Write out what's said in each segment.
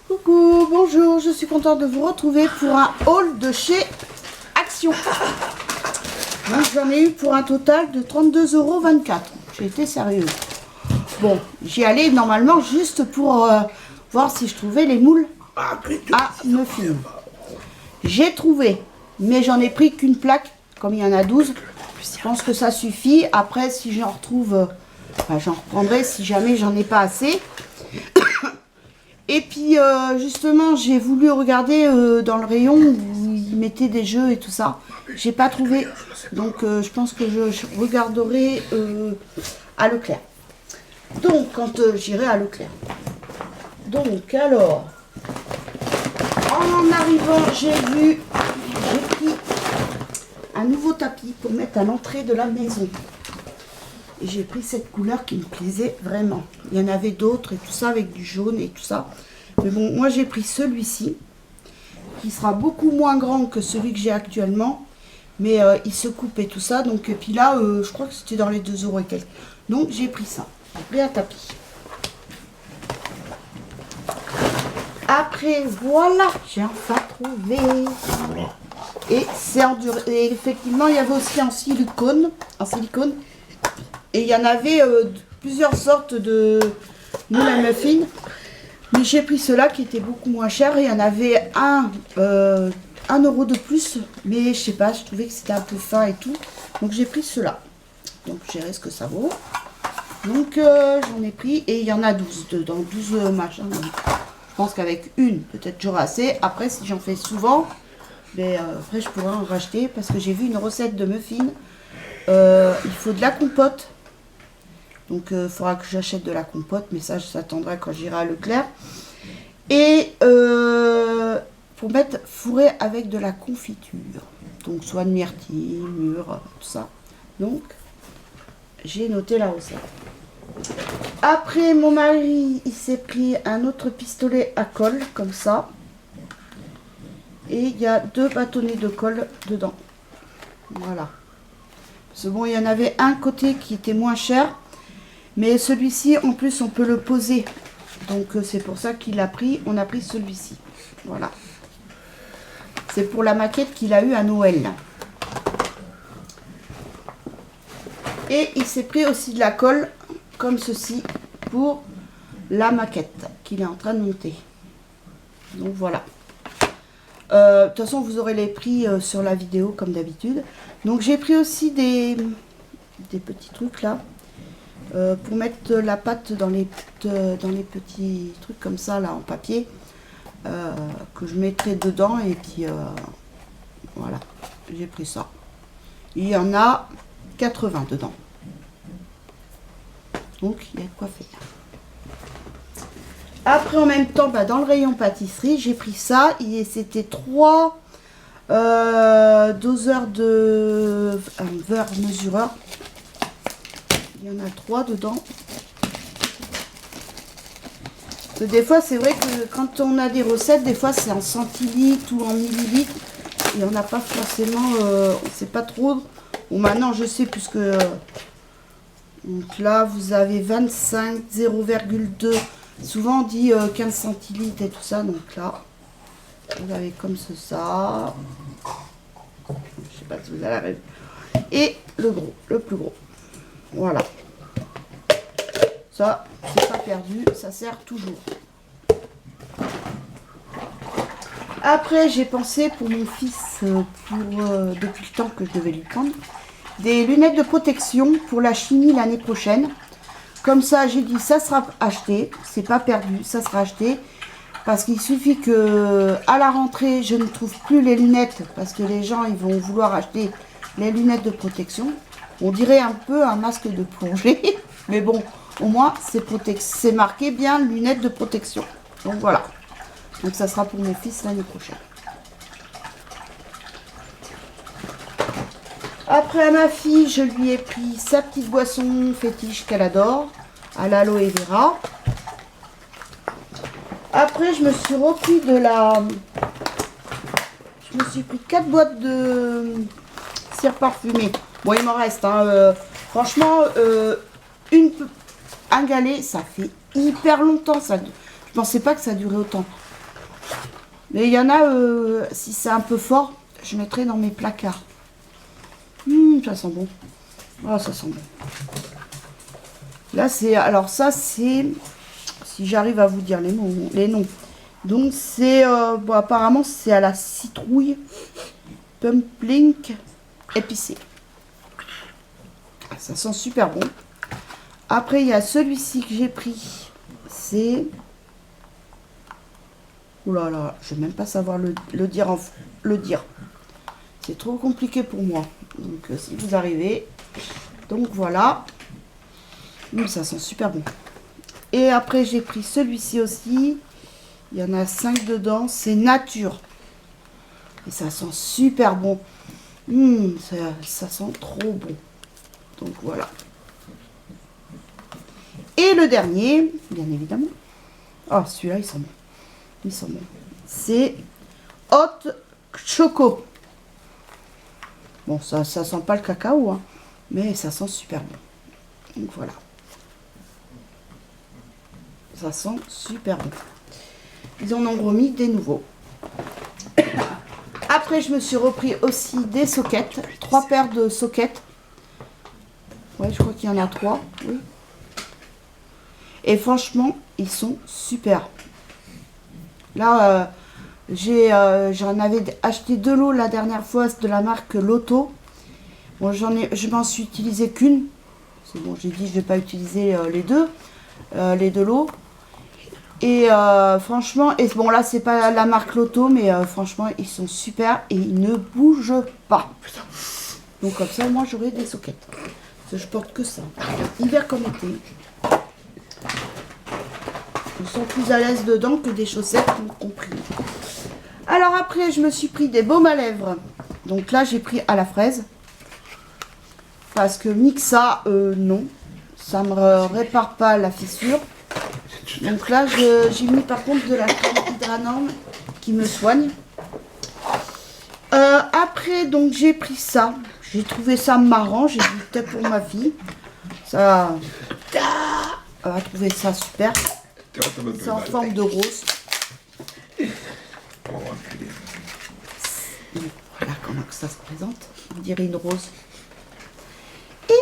Coucou, bonjour, je suis contente de vous retrouver pour un haul de chez Action. Donc j'en ai eu pour un total de 32,24 €. J'ai été sérieuse. Bon, j'y allais normalement juste pour voir si je trouvais les moules à muffins. J'ai trouvé, mais j'en ai pris qu'une plaque, comme il y en a 12. Je pense que ça suffit. Après, si j'en retrouve, j'en reprendrai si jamais j'en ai pas assez. Et puis, justement, j'ai voulu regarder dans le rayon où ils mettaient des jeux et tout ça. J'ai pas trouvé. Donc, je pense que je regarderai à Leclerc. Donc, quand j'irai à Leclerc. Donc, alors, en arrivant, j'ai pris un nouveau tapis pour mettre à l'entrée de la maison. Et j'ai pris cette couleur qui me plaisait vraiment. Il y en avait d'autres et tout ça avec du jaune et tout ça. Mais bon, moi j'ai pris celui-ci, qui sera beaucoup moins grand que celui que j'ai actuellement. Mais il se coupe et tout ça. Donc, et puis là, je crois que c'était dans les 2 € et quelques. Donc j'ai pris ça. J'ai pris un tapis. Après, voilà, j'ai enfin trouvé. Et c'est en dur. Et effectivement, il y avait aussi en silicone. Et il y en avait plusieurs sortes de moules à muffins. Mais j'ai pris ceux-là qui étaient beaucoup moins chers. Il y en avait un € de plus. Mais je sais pas, je trouvais que c'était un peu fin et tout. Donc j'ai pris ceux-là. Donc je verrai ce que ça vaut. Donc j'en ai pris. Et il y en a 12 dedans. 12 machins. Donc, je pense qu'avec une, peut-être j'aurai assez. Après, si j'en fais souvent, mais, après je pourrais en racheter. Parce que j'ai vu une recette de muffins. Il faut de la compote. Donc, il faudra que j'achète de la compote, mais ça, j'attendrai quand j'irai à Leclerc. Et pour mettre fourré avec de la confiture. Donc, soit de myrtille, mûre, tout ça. Donc, j'ai noté la recette. Après, mon mari, il s'est pris un autre pistolet à colle, comme ça. Et il y a 2 bâtonnets de colle dedans. Voilà. Parce que bon, il y en avait un côté qui était moins cher. Mais celui-ci, en plus, on peut le poser. Donc, c'est pour ça qu'il a pris. On a pris celui-ci. Voilà. C'est pour la maquette qu'il a eue à Noël. Et il s'est pris aussi de la colle, comme ceci, pour la maquette qu'il est en train de monter. Donc, voilà. De toute façon, vous aurez les prix sur la vidéo, comme d'habitude. Donc, j'ai pris aussi des petits trucs, là. Pour mettre la pâte dans les petits trucs comme ça là en papier que je mettrai dedans et puis voilà, j'ai pris ça. Il y en a 80 dedans, donc il y a de quoi faire. Après, en même temps, dans le rayon pâtisserie, j'ai pris ça et c'était 3 doseurs de beurre mesureur. Il y en a 3 dedans. Des fois, c'est vrai que quand on a des recettes, des fois c'est en centilitres ou en millilitres. Et on n'a pas forcément, on ne sait pas trop. Bon, maintenant je sais puisque... donc là, vous avez 25, 0,2. Souvent on dit 15 centilitres et tout ça. Donc là, vous avez comme ça. Je ne sais pas si vous allez arriver. Et le gros, le plus gros. Voilà. Ça, c'est pas perdu, ça sert toujours. Après, j'ai pensé pour mon fils, depuis le temps que je devais lui prendre, des lunettes de protection pour la chimie l'année prochaine. Comme ça, j'ai dit, ça sera acheté, c'est pas perdu, ça sera acheté. Parce qu'il suffit que à la rentrée, je ne trouve plus les lunettes, parce que les gens, ils vont vouloir acheter les lunettes de protection. On dirait un peu un masque de plongée, mais bon, au moins c'est marqué bien lunettes de protection. Donc voilà. Donc ça sera pour mon fils l'année prochaine. Après, à ma fille, je lui ai pris sa petite boisson fétiche qu'elle adore, à l'aloe vera. Après, je me suis repris je me suis pris 4 boîtes de cire parfumée. Bon, il m'en reste, hein. Franchement, un galet, ça fait hyper longtemps. Ça, je pensais pas que ça durait autant. Mais il y en a, si c'est un peu fort, je mettrai dans mes placards. Ça sent bon. Oh, ça sent bon. Là, c'est... Alors ça, c'est... Si j'arrive à vous dire les noms. Donc, c'est... bon, apparemment, c'est à la citrouille. Pumpling épicé. Ça sent super bon. Après, il y a celui-ci que j'ai pris. C'est... Ouh là là, je vais même pas savoir le dire. C'est trop compliqué pour moi. Donc, si vous arrivez... Donc, voilà. Ça sent super bon. Et après, j'ai pris celui-ci aussi. Il y en a 5 dedans. C'est nature. Et ça sent super bon. Ça sent trop bon. Donc, voilà. Et le dernier, bien évidemment. Oh, celui-là, il sent bon. Il sent bon. C'est Hot Choco. Bon, ça sent pas le cacao, hein, mais ça sent super bon. Donc voilà. Ça sent super bon. Ils en ont remis des nouveaux. Après, je me suis repris aussi des sockets. 3 paires de sockets. Ouais, je crois qu'il y en a 3. Oui. Et franchement, ils sont super. Là, j'en avais acheté 2 lots la dernière fois de la marque Lotto. Bon, je m'en suis utilisé qu'une. C'est bon, j'ai dit je vais pas utiliser les deux lots. Et franchement, et bon là c'est pas la marque Lotto, mais franchement ils sont super et ils ne bougent pas. Donc comme ça, moi j'aurai des sockets. Parce que je porte que ça, hiver comme été. Ils sont plus à l'aise dedans que des chaussettes compris. Alors après, je me suis pris des baumes à lèvres. Donc là, j'ai pris à la fraise. Parce que Mixa, non. Ça me répare pas la fissure. Donc là, j'ai mis par contre de la crème Hydranorm qui me soigne. Après, donc j'ai pris ça. J'ai trouvé ça marrant. J'ai dit peut-être pour ma fille. Ça, elle va trouver ça super. C'est en forme de rose. Voilà comment que ça se présente. On dirait une rose. Et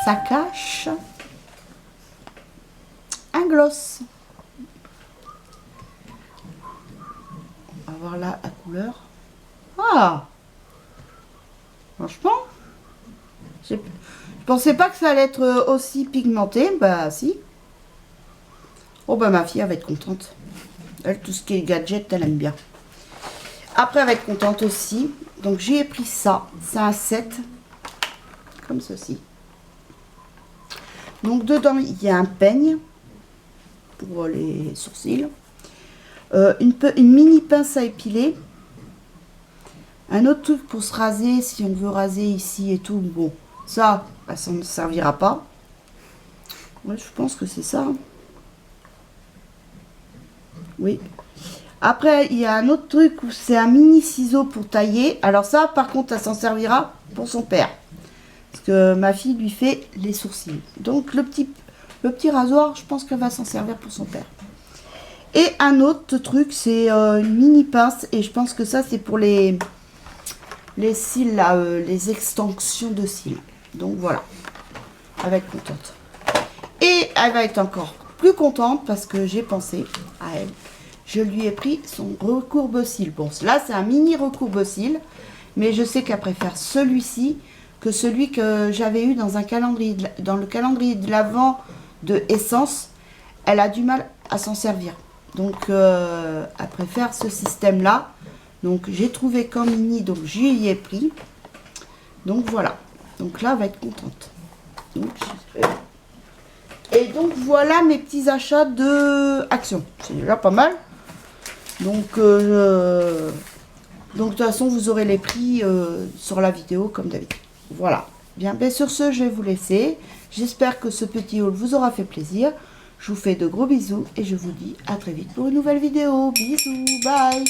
ça cache un gloss. On va voir là la couleur. Ah! Franchement, je pensais pas que ça allait être aussi pigmenté. Bah si. Oh bah ma fille, elle va être contente. Elle, tout ce qui est gadget, elle aime bien. Après, elle va être contente aussi. Donc j'ai pris ça. C'est un set. Comme ceci. Donc dedans, il y a un peigne. Pour les sourcils. Une mini pince à épiler. Un autre truc pour se raser. Si on veut raser ici et tout. Bon, ça ne servira pas. Ouais, je pense que c'est ça. Oui. Après, il y a un autre truc où c'est un mini ciseau pour tailler. Alors ça, par contre, ça s'en servira pour son père. Parce que ma fille lui fait les sourcils. Donc le petit rasoir, je pense qu'elle va s'en servir pour son père. Et un autre truc, c'est une mini pince. Et je pense que ça, c'est pour les cils, là, les extensions de cils. Donc voilà. Elle va être contente. Et elle va être encore plus contente parce que j'ai pensé à elle. Je lui ai pris son recourbe-cils. Bon, là, c'est un mini recourbe-cils. Mais je sais qu'elle préfère celui-ci que celui que j'avais eu dans le calendrier de l'Avent de Essence. Elle a du mal à s'en servir. Donc, elle préfère ce système-là. Donc, j'ai trouvé qu'en mini, donc j'y ai pris. Donc, voilà. Donc là, elle va être contente. Donc, et donc, voilà mes petits achats de Action. C'est déjà pas mal. Donc, de toute façon, vous aurez les prix sur la vidéo, comme d'habitude. Voilà. Bien, ben sur ce, je vais vous laisser. J'espère que ce petit haul vous aura fait plaisir. Je vous fais de gros bisous et je vous dis à très vite pour une nouvelle vidéo. Bisous, bye!